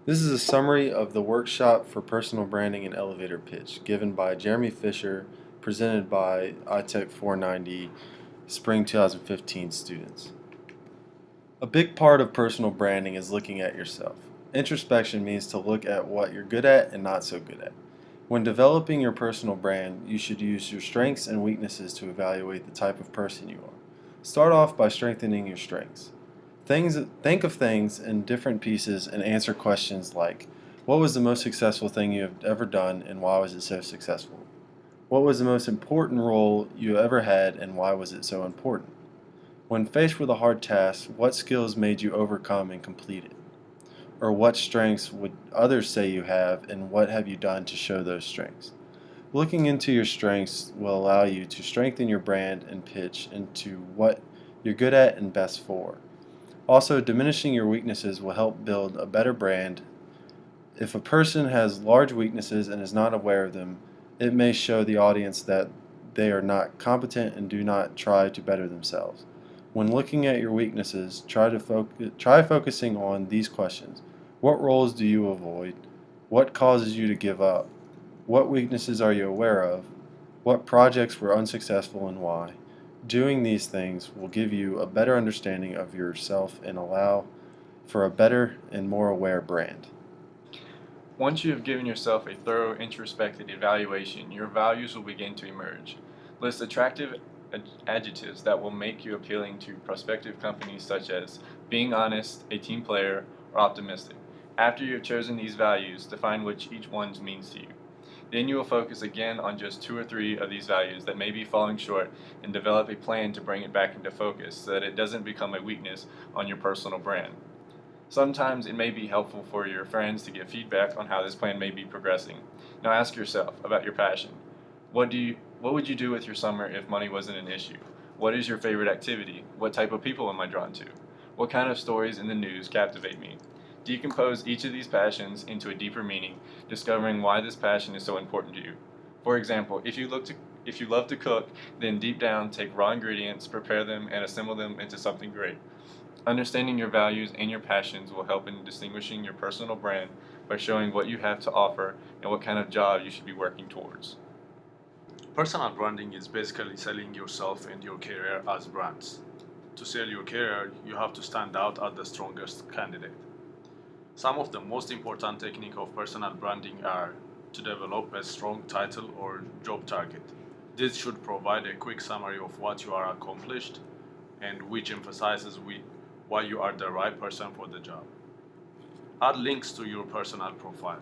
This is a summary of the workshop for personal branding and elevator pitch given by Jeremy Fisher, presented by iTech 490 Spring 2015 students. A big part of personal branding is looking at yourself. Introspection means to look at what you're good at and not so good at. When developing your personal brand, you should use your strengths and weaknesses to evaluate the type of person you are. Start off by strengthening your strengths. Think of things in different pieces and answer questions like, what was the most successful thing you have ever done and why was it so successful? What was the most important role you ever had and why was it so important? When faced with a hard task, what skills made you overcome and complete it? Or what strengths would others say you have and what have you done to show those strengths? Looking into your strengths will allow you to strengthen your brand and pitch into what you're good at and best for. Also, diminishing your weaknesses will help build a better brand. If a person has large weaknesses and is not aware of them, it may show the audience that they are not competent and do not try to better themselves. When looking at your weaknesses, try focusing on these questions. What roles do you avoid? What causes you to give up? What weaknesses are you aware of? What projects were unsuccessful and why? Doing these things will give you a better understanding of yourself and allow for a better and more aware brand. Once you have given yourself a thorough introspective evaluation, your values will begin to emerge. List attractive adjectives that will make you appealing to prospective companies, such as being honest, a team player, or optimistic. After you have chosen these values, define what each one means to you. Then you will focus again on just 2 or 3 of these values that may be falling short and develop a plan to bring it back into focus so that it doesn't become a weakness on your personal brand. Sometimes it may be helpful for your friends to give feedback on how this plan may be progressing. Now ask yourself about your passion. What would you do with your summer if money wasn't an issue? What is your favorite activity? What type of people am I drawn to? What kind of stories in the news captivate me? Decompose each of these passions into a deeper meaning, discovering why this passion is so important to you. For example, if you love to cook, then deep down take raw ingredients, prepare them, and assemble them into something great. Understanding your values and your passions will help in distinguishing your personal brand by showing what you have to offer and what kind of job you should be working towards. Personal branding is basically selling yourself and your career as brands. To sell your career, you have to stand out as the strongest candidate. Some of the most important techniques of personal branding are to develop a strong title or job target. This should provide a quick summary of what you are accomplished and which emphasizes why you are the right person for the job. Add links to your personal profile.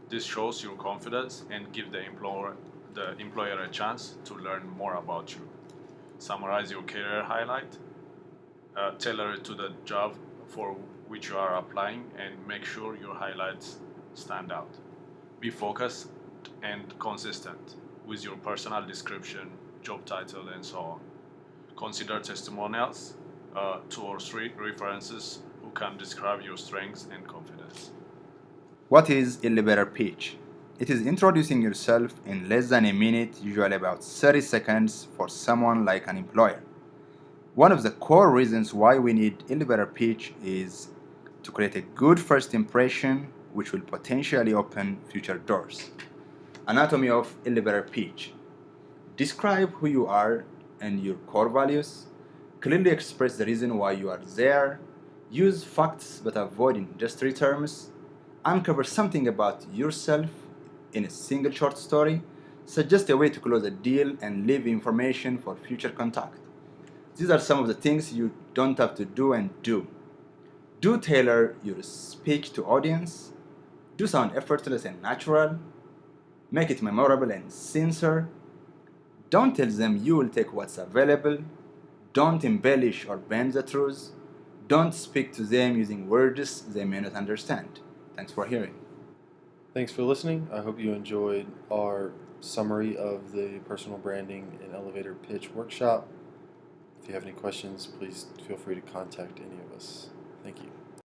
This shows your confidence and give the employer a chance to learn more about you. Summarize your career highlight, tailor it to the job for which you are applying, and make sure your highlights stand out. Be focused and consistent with your personal description, job title, and so on. Consider testimonials, 2 or 3 references who can describe your strengths and confidence. What is elevator pitch? It is introducing yourself in less than a minute, usually about 30 seconds for someone like an employer. One of the core reasons why we need elevator pitch is to create a good first impression which will potentially open future doors. Anatomy of elevator pitch. Describe who you are and your core values. Clearly express the reason why you are there. Use facts but avoid industry terms. Uncover something about yourself in a single short story. Suggest a way to close a deal and leave information for future contact. These are some of the things you don't have to do and do. Do tailor your speech to audience. Do sound effortless and natural. Make it memorable and sincere. Don't tell them you will take what's available. Don't embellish or bend the truth. Don't speak to them using words they may not understand. Thanks for hearing. Thanks for listening. I hope you enjoyed our summary of the personal branding and elevator pitch workshop. If you have any questions, please feel free to contact any of us. Thank you.